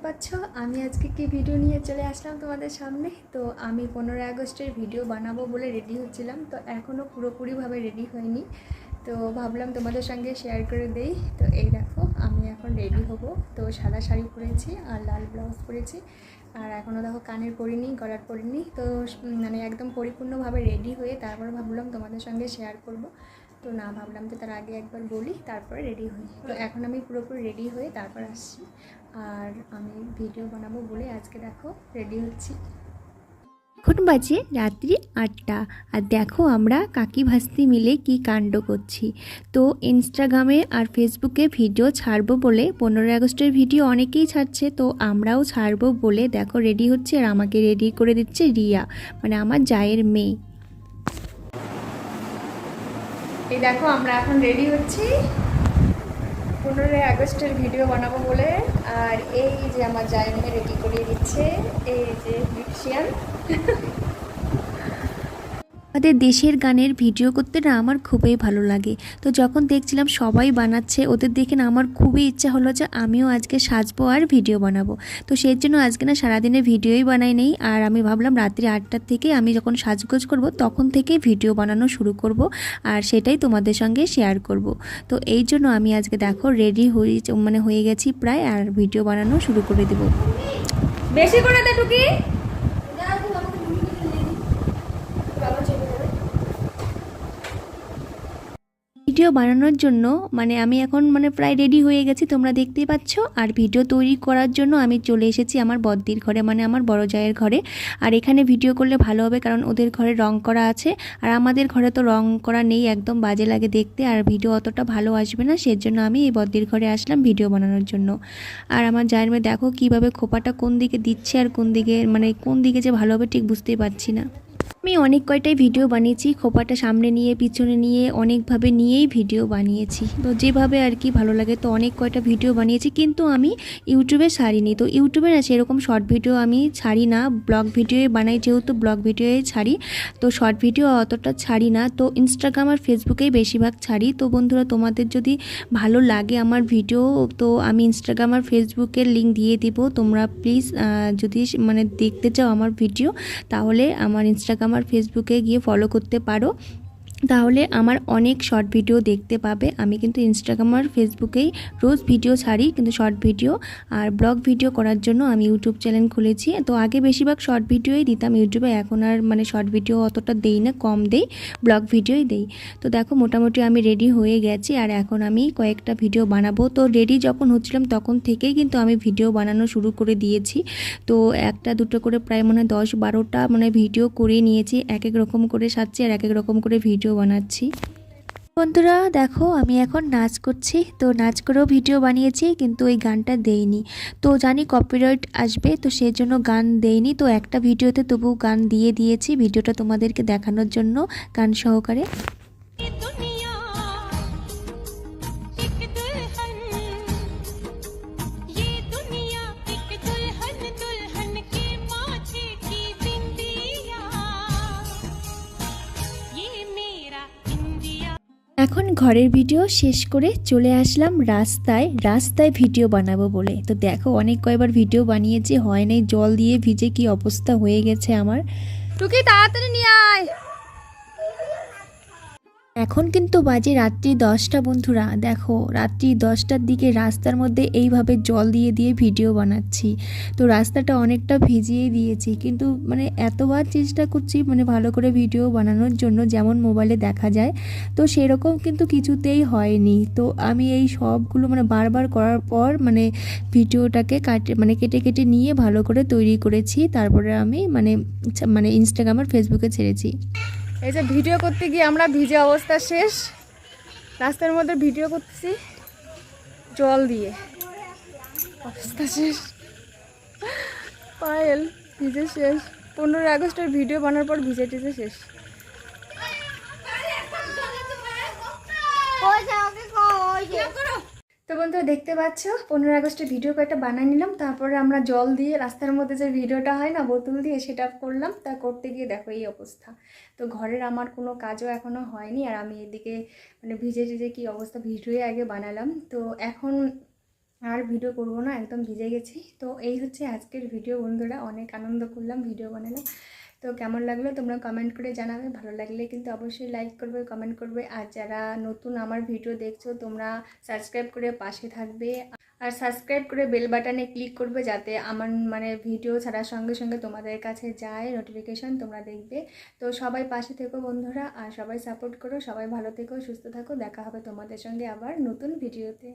পাচ্ছ আমি আজকে কি ভিডিও নিয়ে চলে আসলাম তোমাদের সামনে। তো আমি 15 আগস্টের ভিডিও বানাবো বলে রেডি হচ্ছিলাম, তো এখনও পুরোপুরিভাবে রেডি হয়নি। তো ভাবলাম তোমাদের সঙ্গে শেয়ার করে দেই। তো এই দেখো আমি এখন রেডি হব। তো সাদা শাড়ি পরেছি আর লাল ব্লাউজ পরেছি, আর এখনও দেখো কানের পরিনি, গলার পরিনি। তো মানে একদম পরিপূর্ণভাবে রেডি হয়ে তারপর ভাবলাম তোমাদের সঙ্গে শেয়ার করব। তো না, ভাবলাম যে তার আগে একবার বলি, তারপরে রেডি হই। তো এখন আমি পুরোপুরি রেডি হয়ে তারপর আসছি, আর আমি ভিডিও বানাবো বলে আজকে দেখো রেডি হচ্ছি। এখন বাজে রাত্রি 8টা, আর দেখো আমরা কাকি ভাস্তি মিলে কি কাণ্ড করছি। তো ইনস্টাগ্রামে আর ফেসবুকে ভিডিও ছাড়বো বলে 15 আগস্টের ভিডিও অনেকেই ছাড়ছে, তো আমরাও ছাড়বো বলে দেখো রেডি হচ্ছে। আর আমাকে রেডি করে দিচ্ছে রিয়া, মানে আমার জায়ের মেয়ে। এই দেখো আমরা এখন রেডি হচ্ছি 15 আগস্টের ভিডিও বানাবো বলে। আর এই যে আমার জায়ের মেয়ে রেডি করিয়ে দিচ্ছে, এই যে লিপসিয়ান। আমাদের দেশের গানের ভিডিও করতে না আমার খুবই ভালো লাগে। তো যখন দেখছিলাম সবাই বানাচ্ছে, ওদের দেখে না আমার খুবই ইচ্ছা হলো যে আমিও আজকে সাজবো আর ভিডিও বানাবো। তো সেই জন্য আজকে না সারাদিনে ভিডিওই বানাই নেই, আর আমি ভাবলাম রাত্রি 8টার থেকে আমি যখন সাজগোজ করব তখন থেকেই ভিডিও বানানো শুরু করব, আর সেটাই তোমাদের সঙ্গে শেয়ার করব। তো এই জন্য আমি আজকে দেখো রেডি হয়ে গেছি প্রায়, আর ভিডিও বানানো শুরু করে দেবো। বেশি করে দে টুকি। ভিডিও বানানোর জন্য আমি এখন প্রায় রেডি হয়ে গেছি, তোমরা দেখতেই পাচ্ছ। আর ভিডিও তৈরি করার জন্য আমি চলে এসেছি আমার বদ্দির ঘরে, আমার বড় জায়ের ঘরে। আর এখানে ভিডিও করলে ভালো হবে, কারণ ওদের ঘরে রং করা আছে, আর আমাদের ঘরে তো রং করা নেই, একদম বাজে লাগে দেখতে, আর ভিডিও অতটা ভালো আসবে না। সেজন্য আমি এই বদ্দির ঘরে আসলাম ভিডিও বানানোর জন্য। আর আমার জায়ের মেয়ে দেখো কীভাবে খোপাটা কোন দিকে দিচ্ছে, আর কোন দিকে যে ভালো হবে ঠিক বুঝতেই পারছি না। আমি অনেক কয়টাই ভিডিও বানিয়েছি, খোপাটা সামনে নিয়ে পিছনে নিয়ে অনেকভাবে নিয়েই ভিডিও বানিয়েছি। তো যেভাবে আর কি ভালো লাগে, তো অনেক কয়টা ভিডিও বানিয়েছি, কিন্তু আমি ইউটিউবে ছাড়িনি। তো ইউটিউবে না সেরকম শর্ট ভিডিও আমি ছাড়ি না, ব্লগ ভিডিওই বানাই, যেহেতু ব্লগ ভিডিওই ছাড়ি, তো শর্ট ভিডিও অতটা ছাড়ি না। তো ইনস্টাগ্রাম আর ফেসবুকেই বেশিরভাগ ছাড়ি। তো বন্ধুরা, তোমাদের যদি ভালো লাগে আমার ভিডিও, তো আমি ইনস্টাগ্রাম আর ফেসবুকের লিঙ্ক দিয়ে দিব। তোমরা প্লিজ যদি দেখতে চাও আমার ভিডিও, তাহলে আমার ইনস্টাগ্রাম আর ফেসবুকে গিয়ে ফলো করতে পারো, তাহলে আমার অনেক শর্ট ভিডিও দেখতে পাবে। আমি কিন্তু ইনস্টাগ্রাম আর ফেসবুকেই রোজ ভিডিও ছাড়ি, কিন্তু শর্ট ভিডিও আর ব্লগ ভিডিও করার জন্য আমি ইউটিউব চ্যানেল খুলেছি। তো আগে বেশিরভাগ শর্ট ভিডিওই দিতাম ইউটিউবে, এখন আর শর্ট ভিডিও অতটা দেই না, কম দেই, ব্লগ ভিডিওই দেই। তো দেখো মোটামুটি আমি রেডি হয়ে গেছি, আর এখন আমি কয়েকটা ভিডিও বানাবো। তো রেডি যখন হচ্ছিলাম তখন থেকেই কিন্তু আমি ভিডিও বানানো শুরু করে দিয়েছি। তো একটা দুটো করে প্রায় 10-12টা ভিডিও করে নিয়েছি, এক এক রকম করে সাজছি আর এক এক রকম করে ভিডিও বানাচ্ছি। বন্ধুরা দেখো আমি এখন নাচ করছি, তো নাচ করেও ভিডিও বানিয়েছি, কিন্তু ওই গানটা দেইনি। তো জানি কপিরাইট আসবে, তো সেই জন্য গান দেইনি। তো একটা ভিডিওতে তবু গান দিয়েছি, ভিডিওটা তোমাদেরকে দেখানোর জন্য গান সহকারে। এখন ঘরের ভিডিও শেষ করে চলে আসলাম রাস্তায় ভিডিও বানাবো বলে। তো দেখো অনেক কয়বার ভিডিও বানিয়েছি, হয় নাই, জল দিয়ে ভিজে কি অবস্থা হয়ে গেছে আমার। টুকি তাড়াতাড়ি নিয়ে আয়। এখন কিন্তু বাজে রাত্রি 10টা। বন্ধুরা দেখো রাত্রি 10টার দিকে রাস্তার মধ্যে এইভাবে জল দিয়ে ভিডিও বানাচ্ছি। তো রাস্তাটা অনেকটা ভিজিয়ে দিয়েছি, কিন্তু এতবার চেষ্টা করছি ভালো করে ভিডিও বানানোর জন্য, যেমন মোবাইলে দেখা যায়, তো সেরকম কিন্তু কিছুতেই হয়নি। তো আমি এই সবগুলো বারবার করার পর ভিডিওটাকে কেটে কেটে নিয়ে ভালো করে তৈরি করেছি, তারপরে আমি ইনস্টাগ্রাম আর ফেসবুকে ছেড়েছি। এই যে ভিডিও করতে গিয়ে আমরা ভিজে অবস্থা শেষ, রাস্তার মধ্যে ভিডিও করতেছি জল দিয়ে, অবস্থা শেষ, পায়েল ভিজে শেষ। 15 আগস্টের ভিডিও বানানোর পর ভিজে টিজে শেষ। তো বন্ধুরা দেখতে পাচ্ছ 15 আগস্টের ভিডিও কয়েকটা বানিয়ে নিলাম, তারপরে আমরা জল দিয়ে রাস্তার মধ্যে যে ভিডিওটা হয় না বোতল দিয়ে, সেটা করলাম। তা করতে গিয়ে দেখো এই অবস্থা। তো ঘরের আমার কোনো কাজও এখনও হয়নি, আর আমি এদিকে ভিজে টিজে কী অবস্থা ভিডিওই আগে বানালাম। তো এখন আর ভিডিও করবো না, একদম ভিজে গেছি। তো এই হচ্ছে আজকের ভিডিও বন্ধুরা, অনেক আনন্দ করলাম, ভিডিও বানালাম। তো কেমন লাগলো তোমরা কমেন্ট করে জানাবে, ভালো লাগলে কিন্তু অবশ্যই লাইক করবে, কমেন্ট করবে। আর যারা নতুন আমার ভিডিও দেখছো তোমরা সাবস্ক্রাইব করে পাশে থাকবে, আর সাবস্ক্রাইব করে বেল বাটনে ক্লিক করবে যাতে আমার ভিডিও ছাড়ার সঙ্গে সঙ্গে তোমাদের কাছে যায় নোটিফিকেশন, তোমরা দেখবে। তো সবাই পাশে থেকো বন্ধুরা, আর সবাই সাপোর্ট করো, সবাই ভালো থেকো, সুস্থ থাকো। দেখা হবে তোমাদের সঙ্গে আবার নতুন ভিডিওতে।